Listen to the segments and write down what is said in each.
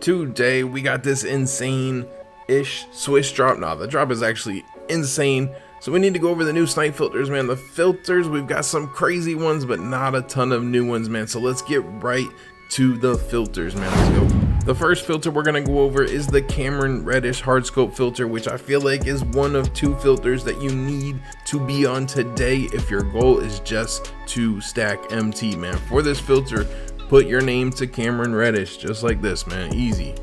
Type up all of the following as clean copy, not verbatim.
Today we got this insane-ish swish drop. Nah, the drop is actually insane. So we need to go over the new Snipe filters, man. The filters, we've got some crazy ones, but not a ton of new ones, man. So let's get right to the filters, man. Let's go. The first filter we're gonna go over is the Reddish hardscope filter, which I feel like is one of two filters that you need to be on today if your goal is just to stack MT, man. For this filter, put your name to Reddish, just like this, man. Easy.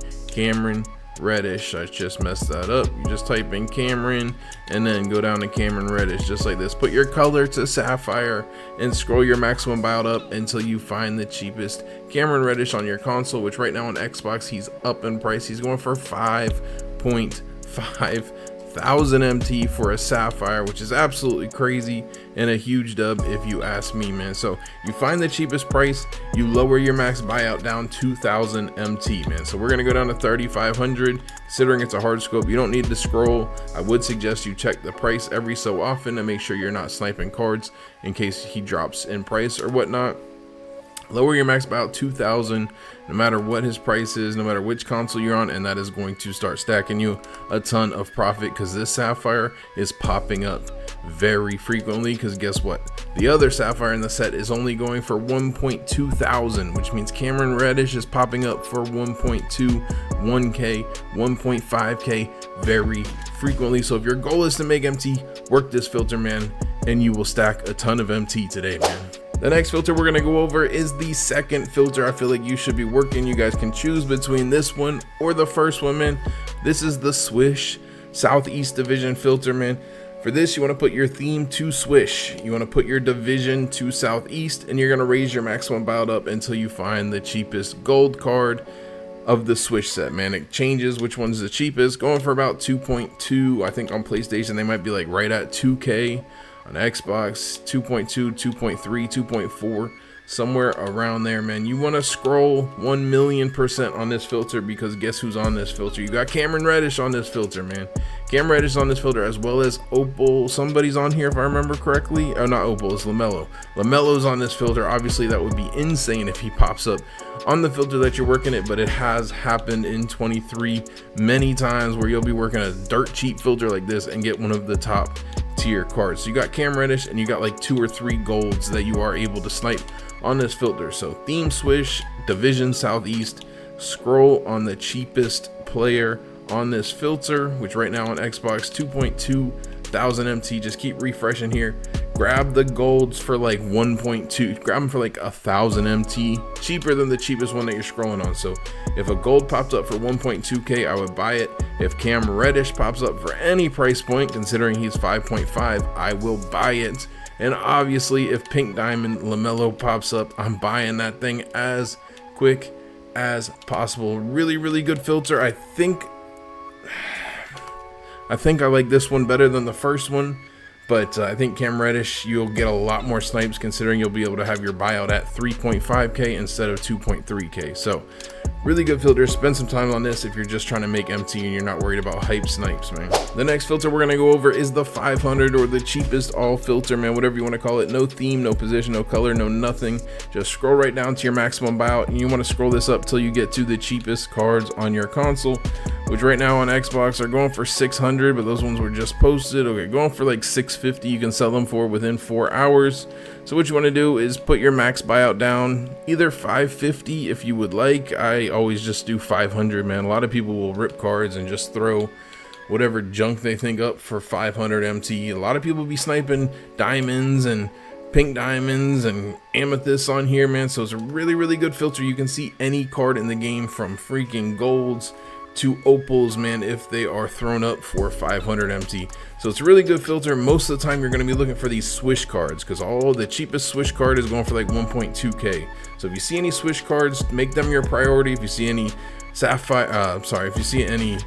Reddish. I just messed that up. You just type in Cameron and then go down to Reddish, just like this. Put your color to sapphire and scroll your maximum buyout up until you find the cheapest Reddish on your console, which right now on Xbox he's up in price. He's going for 5.5 thousand MT for a sapphire, which is absolutely crazy and a huge dub if you ask me, man. So you find the cheapest price, you lower your max buyout down 2,000 MT, man. So we're gonna go down to 3,500. Considering it's a hard scope, you don't need to scroll. I would suggest you check the price every so often to make sure you're not sniping cards in case he drops in price or whatnot. Lower your max buyout 2,000 no matter what his price is, no matter which console you're on, and that is going to start stacking you a ton of profit, because this sapphire is popping up very frequently. Because guess what, the other sapphire in the set is only going for 1.2 thousand, which means Reddish is popping up for 1.2, 1k, 1.5k very frequently. So if your goal is to make MT, work this filter, man, and you will stack a ton of MT today, man. The next filter we're gonna go over is the second filter I feel like you should be working. You guys can choose between this one or the first one, man. This is the Swish Southeast Division filter, man. For this, you wanna put your theme to Swish. You wanna put your division to Southeast, and you're gonna raise your maximum buyout up until you find the cheapest gold card of the Swish set, man. It changes which one's the cheapest, going for about 2.2. I think on PlayStation they might be like right at 2k. On Xbox, 2.2, 2.3, 2.4, somewhere around there, man. You want to scroll 1,000,000% on this filter, because guess who's on this filter? You got Reddish on this filter, man. Reddish on this filter, as well as Opal. Somebody's on here if I remember correctly. Oh, not Opal, it's LaMelo. LaMelo's on this filter. Obviously that would be insane if he pops up on the filter that you're working it, but it has happened in 23 many times where you'll be working a dirt cheap filter like this and get one of the top tier cards. So you got Reddish and you got like 2 or 3 golds that you are able to snipe on this filter. So theme Swish, division Southeast, scroll on the cheapest player on this filter, which right now on Xbox 2.2 thousand MT. Just keep refreshing here. Grab the golds for like 1.2, grab them for like 1,000 MT, cheaper than the cheapest one that you're scrolling on. So if a gold pops up for 1.2k, I would buy it. If Reddish pops up for any price point, considering he's 5.5, I will buy it. And obviously if pink diamond LaMelo pops up, I'm buying that thing as quick as possible. Really good filter. I think I like this one better than the first one, but I think Reddish, you'll get a lot more snipes, considering you'll be able to have your buyout at 3.5k instead of 2.3k. So really good filter. Spend some time on this if you're just trying to make MT and you're not worried about hype snipes, man. The next filter we're gonna go over is the 500, or the cheapest all filter, man, whatever you want to call it. No theme, no position, no color, no nothing. Just scroll right down to your maximum buyout, and you want to scroll this up till you get to the cheapest cards on your console, which right now on Xbox are going for 600, but those ones were just posted. Okay, going for like 650. You can sell them for within 4 hours. So what you want to do is put your max buyout down, either 550 if you would like. I always just do 500, man. A lot of people will rip cards and just throw whatever junk they think up for 500 MT. A lot of people be sniping diamonds and pink diamonds and amethysts on here, man. So it's a really good filter. You can see any card in the game from freaking golds to opals, man, if they are thrown up for 500 MT. So it's a really good filter. Most of the time you're going to be looking for these Swish cards, because all the cheapest Swish card is going for like 1.2k. So if you see any Swish cards, make them your priority. If you see any if you see any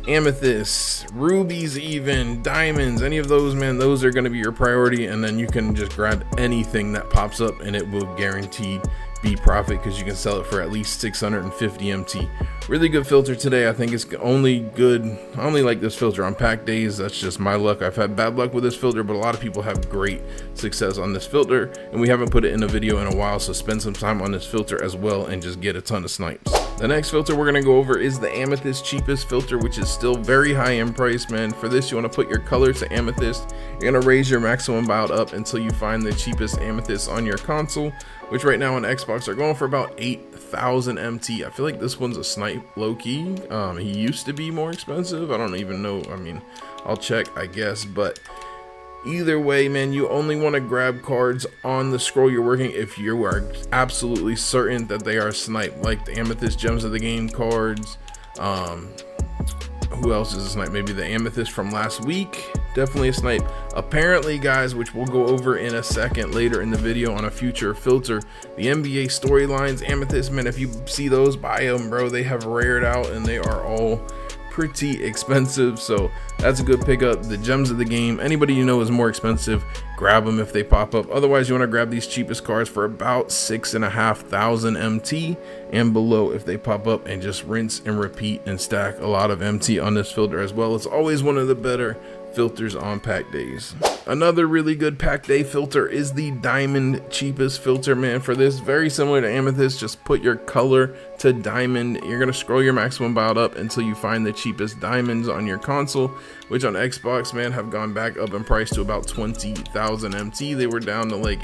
amethysts, rubies, even diamonds, any of those, man, those are going to be your priority. And then you can just grab anything that pops up and it will guaranteed be profit, because you can sell it for at least 650 MT. Really good filter today. I think it's only good. I only like this filter on pack days. That's just my luck. I've had bad luck with this filter, but a lot of people have great success on this filter, and we haven't put it in a video in a while, so spend some time on this filter as well and just get a ton of snipes. The next filter we're gonna go over is the Amethyst cheapest filter, which is still very high in price, man. For this, you wanna put your color to Amethyst. You're gonna raise your maximum buyout up until you find the cheapest Amethyst on your console, which right now on Xbox are going for about 8,000 MT. I feel like this one's a snipe low-key. He used to be more expensive. I don't even know. I mean, I'll check, I guess, but either way, man, you only want to grab cards on the scroll you're working if you are absolutely certain that they are snipe, like the Amethyst Gems of the Game cards. Who else is a snipe? Maybe the Amethyst from last week, definitely a snipe. Apparently, guys, which we'll go over in a second later in the video on a future filter, the NBA storylines Amethyst, man, if you see those, buy them, bro. They have rared out and they are all pretty expensive, so that's a good pickup. The Gems of the Game, anybody you know is more expensive, grab them if they pop up. Otherwise, you want to grab these cheapest cards for about 6,500 MT and below if they pop up, and just rinse and repeat and stack a lot of MT on this filter as well. It's always one of the better filters on pack days. Another really good pack day filter is the diamond cheapest filter, man. For this, very similar to Amethyst, just put your color to diamond. You're gonna scroll your maximum buyout up until you find the cheapest diamonds on your console, which on Xbox, man, have gone back up in price to about 20,000 MT. They were down to like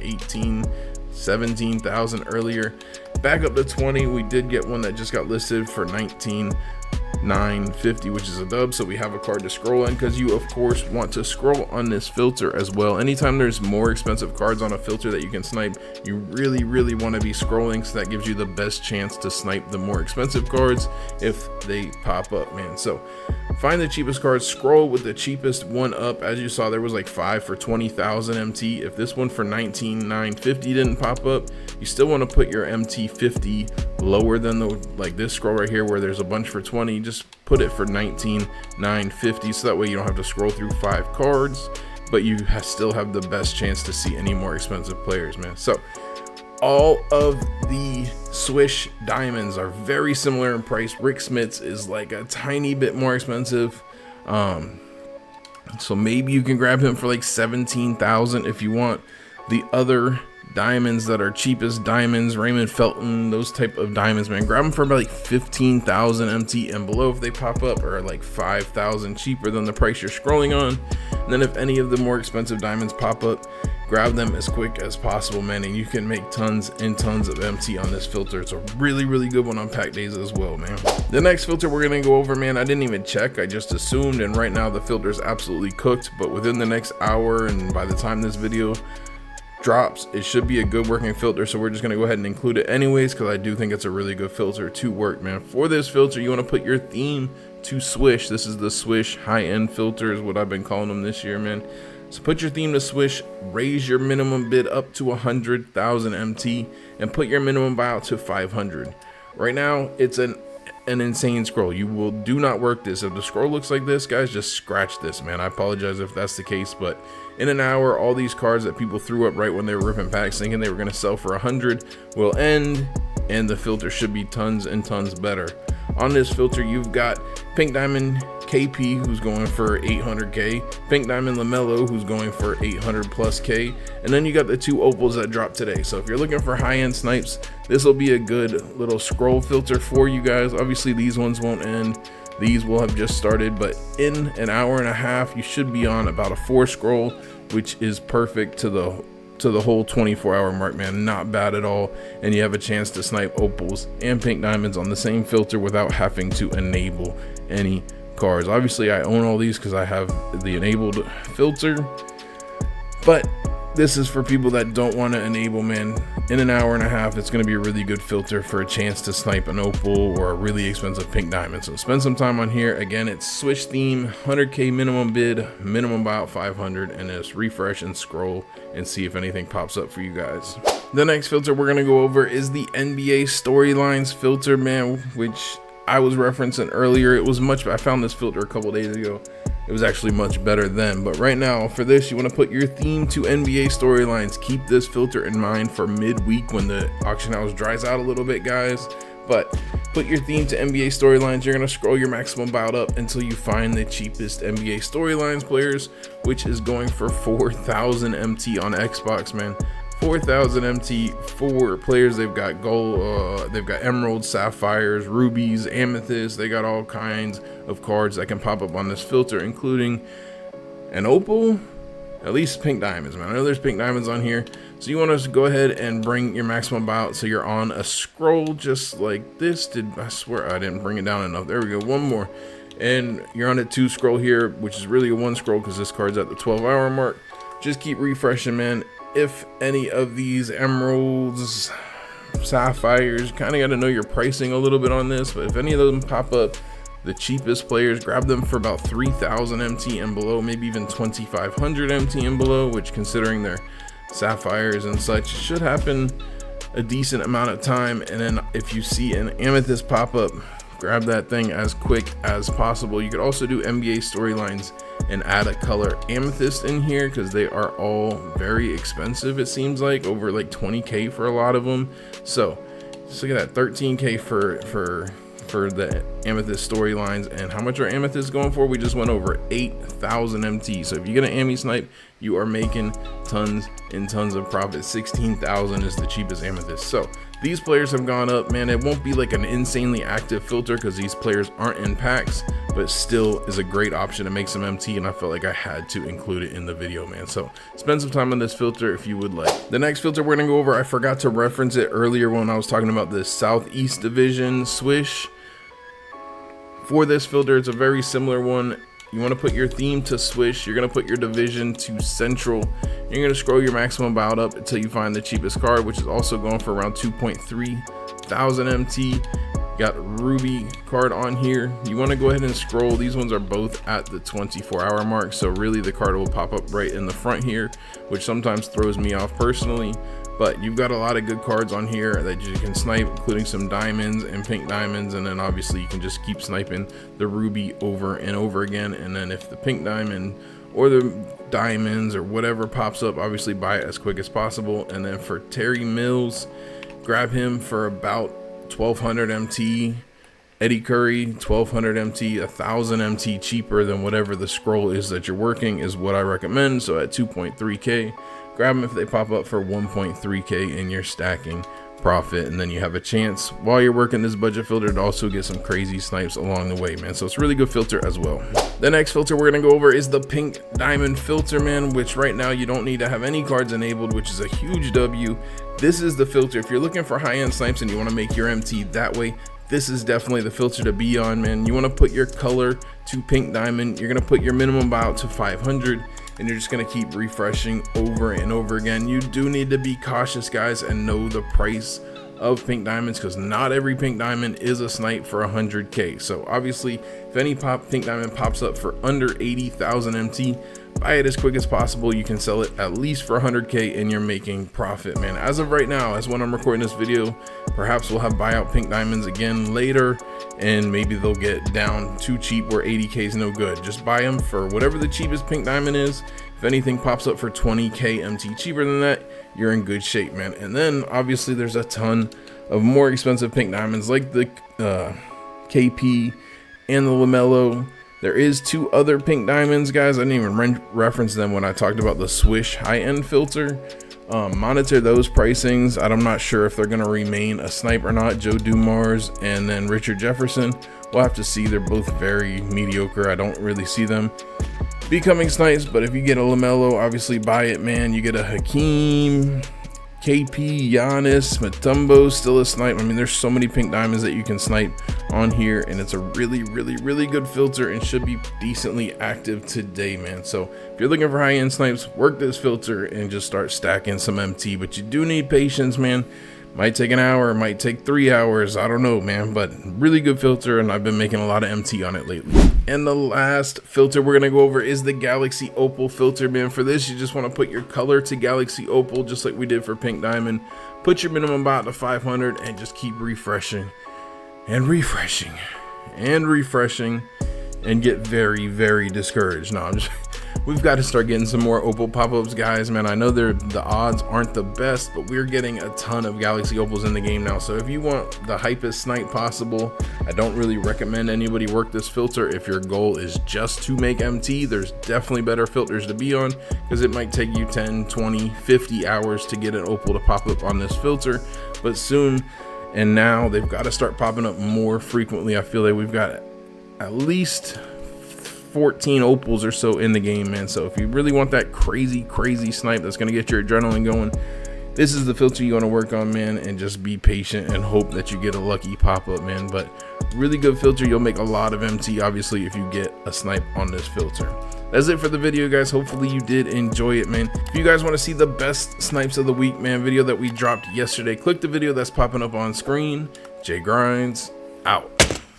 17,000 earlier, back up to 20. We did get one that just got listed for 19,950, which is a dub, so we have a card to scroll in, because you of course want to scroll on this filter as well. Anytime there's more expensive cards on a filter that you can snipe, you really want to be scrolling, so that gives you the best chance to snipe the more expensive cards if they pop up, man. So find the cheapest cards, scroll with the cheapest one up. As you saw, there was like 5 for 20,000 MT. If this one for 19,950 didn't pop up, you still want to put your MT 50 lower than the, like this scroll right here where there's a bunch for 20. Just put it for 19,950, so that way you don't have to scroll through 5 cards, but you still have the best chance to see any more expensive players, man. So all of the Swish diamonds are very similar in price. Rick Smith's is like a tiny bit more expensive, so maybe you can grab him for like 17,000 if you want. The other diamonds that are cheapest diamonds, Raymond Felton, those type of diamonds, man, grab them for about like 15,000 MT and below if they pop up, or like 5,000 cheaper than the price you're scrolling on. And then if any of the more expensive diamonds pop up, grab them as quick as possible, man, and you can make tons and tons of MT on this filter. It's a really good one on pack days as well, man. The next filter we're gonna go over, man, I didn't even check, I just assumed, and right now the filter is absolutely cooked, but within the next hour and by the time this video drops, it should be a good working filter, so we're just going to go ahead and include it anyways, because I do think it's a really good filter to work, man. For this filter, you want to put your theme to Swish. This is the Swish high-end filter is what I've been calling them this year, man. So put your theme to Swish, raise your minimum bid up to 100,000 MT, and put your minimum buyout to 500. Right now it's an insane scroll. You will do not work this. If the scroll looks like this, guys, just scratch this, man. I apologize if that's the case, but in an hour, all these cards that people threw up right when they were ripping packs thinking they were going to sell for 100 will end, and the filter should be tons and tons better. On this filter, you've got Pink Diamond KP, who's going for 800k, Pink Diamond LaMelo, who's going for 800 plus k, and then you got the 2 opals that dropped today. So if you're looking for high-end snipes, this will be a good little scroll filter for you guys. Obviously these ones won't end, these will have just started, but in an hour and a half you should be on about a 4 scroll, which is perfect to the whole 24-hour mark, man. Not bad at all, and you have a chance to snipe opals and pink diamonds on the same filter without having to enable any cards. Obviously I own all these because I have the enabled filter, but this is for people that don't want to enable, man. In an hour and a half, it's going to be a really good filter for a chance to snipe an opal or a really expensive pink diamond. So spend some time on here. Again, it's Swish theme, 100k minimum bid, minimum buyout 500, and just refresh and scroll and see if anything pops up for you guys. The next filter we're going to go over is the NBA storylines filter, man, which I was referencing earlier. It was I found this filter a couple days ago. It was actually much better then, but right now for this, you want to put your theme to NBA storylines. Keep this filter in mind for midweek when the auction house dries out a little bit, guys. But put your theme to NBA storylines. You're going to scroll your maximum buyout up until you find the cheapest NBA storylines players, which is going for 4,000 MT on Xbox, man. 4,000 MT for players. They've got gold, they've got emeralds, sapphires, rubies, amethyst. They got all kinds of cards that can pop up on this filter, including an opal, at least pink diamonds, man. I know there's pink diamonds on here. So you want to go ahead and bring your maximum buyout so you're on a scroll just like this. I swear I didn't bring it down enough. There we go, one more. And you're on a 2 scroll here, which is really a 1 scroll because this card's at the 12-hour mark. Just keep refreshing, man. If any of these emeralds, sapphires, kind of got to know your pricing a little bit on this, but if any of them pop up, the cheapest players, grab them for about 3,000 MT and below, maybe even 2,500 MT and below, which considering their sapphires and such should happen a decent amount of time. And then if you see an amethyst pop up, grab that thing as quick as possible. You could also do NBA storylines and add a color amethyst in here because they are all very expensive. It seems like over like 20k for a lot of them. So just look at that, 13k for the amethyst storylines. And how much are amethysts going for? We just went over 8,000 MT. So if you get an Ami snipe, you are making tons and tons of profit. 16,000 is the cheapest amethyst. So these players have gone up, man. It won't be like an insanely active filter because these players aren't in packs, but still is a great option to make some MT, and I felt like I had to include it in the video, man. So spend some time on this filter if you would like. The next filter we're gonna go over, I forgot to reference it earlier when I was talking about the Southeast Division swish. For this filter, it's a very similar one. You want to put your theme to swish. You're going to put your division to central. You're going to scroll your maximum buyout up until you find the cheapest card, which is also going for around 2.3 thousand MT. You got ruby card on here. You want to go ahead and scroll. These ones are both at the 24-hour mark, so really the card will pop up right in the front here, which sometimes throws me off personally. But you've got a lot of good cards on here that you can snipe, including some diamonds and pink diamonds. And then obviously you can just keep sniping the ruby over and over again. And then if the pink diamond or the diamonds or whatever pops up, obviously buy it as quick as possible. And then for Terry Mills, grab him for about 1,200 MT. Eddie Curry, 1,200 MT, 1,000 MT cheaper than whatever the scroll is that you're working is what I recommend. So at 2.3k, grab them if they pop up for 1.3k and you're stacking profit. And then you have a chance while you're working this budget filter to also get some crazy snipes along the way, man. So it's a really good filter as well. The next filter we're going to go over is the pink diamond filter, man, which right now you don't need to have any cards enabled, which is a huge W. This is the filter. If you're looking for high-end snipes and you want to make your MT that way, this is definitely the filter to be on, man. You want to put your color to pink diamond. You're going to put your minimum buyout to 500. And you're just going to keep refreshing over and over again. You do need to be cautious, guys, and know the price of pink diamonds because not every pink diamond is a snipe for 100k. So obviously if any pink diamond pops up for under 80,000 MT, buy it as quick as possible. You can sell it at least for 100k and you're making profit, man. As of right now, as when I'm recording this video, perhaps we'll have buyout pink diamonds again later, and maybe they'll get down too cheap where 80k is no good. Just buy them for whatever the cheapest pink diamond is. If anything pops up for 20k MT cheaper than that, you're in good shape, man. And then obviously there's a ton of more expensive pink diamonds like the KP and the LaMelo. There is 2 other pink diamonds, guys. I didn't even reference them when I talked about the swish high-end filter. Monitor those pricings. I'm not sure if they're going to remain a snipe or not. Joe Dumars and then Richard Jefferson, we'll have to see. They're both very mediocre. I don't really see them becoming snipes, but if you get a LaMelo, obviously buy it, man. You get a Hakeem, KP, Giannis, Mutombo, still a snipe. I mean, there's so many pink diamonds that you can snipe on here, and it's a really good filter and should be decently active today, man. So if you're looking for high-end snipes, work this filter and just start stacking some MT. But you do need patience, man. Might take an hour, might take 3 hours, I don't know, man, but really good filter, and I've been making a lot of MT on it lately. And the last filter we're gonna go over is the Galaxy Opal filter, man. For this, you just want to put your color to Galaxy Opal, just like we did for Pink Diamond. Put your minimum buyout to 500 and just keep refreshing and refreshing and refreshing and get very discouraged. No, I'm just we've got to start getting some more opal pop-ups, guys, man. I know the odds aren't the best, but we're getting a ton of galaxy opals in the game now. So if you want the hypest snipe possible, I don't really recommend anybody work this filter. If your goal is just to make MT, there's definitely better filters to be on, because it might take you 10, 20, 50 hours to get an opal to pop up on this filter. But soon and now they've got to start popping up more frequently. I feel like we've got at least 14 opals or so in the game, man. So if you really want that crazy snipe that's going to get your adrenaline going, this is the filter you want to work on, man. And just be patient and hope that you get a lucky pop-up, man. But really good filter. You'll make a lot of MT, obviously, if you get a snipe on this filter. That's it for the video, guys. Hopefully you did enjoy it, man. If you guys want to see the best snipes of the week, man, video that we dropped yesterday, click the video that's popping up on screen. J Grinds out.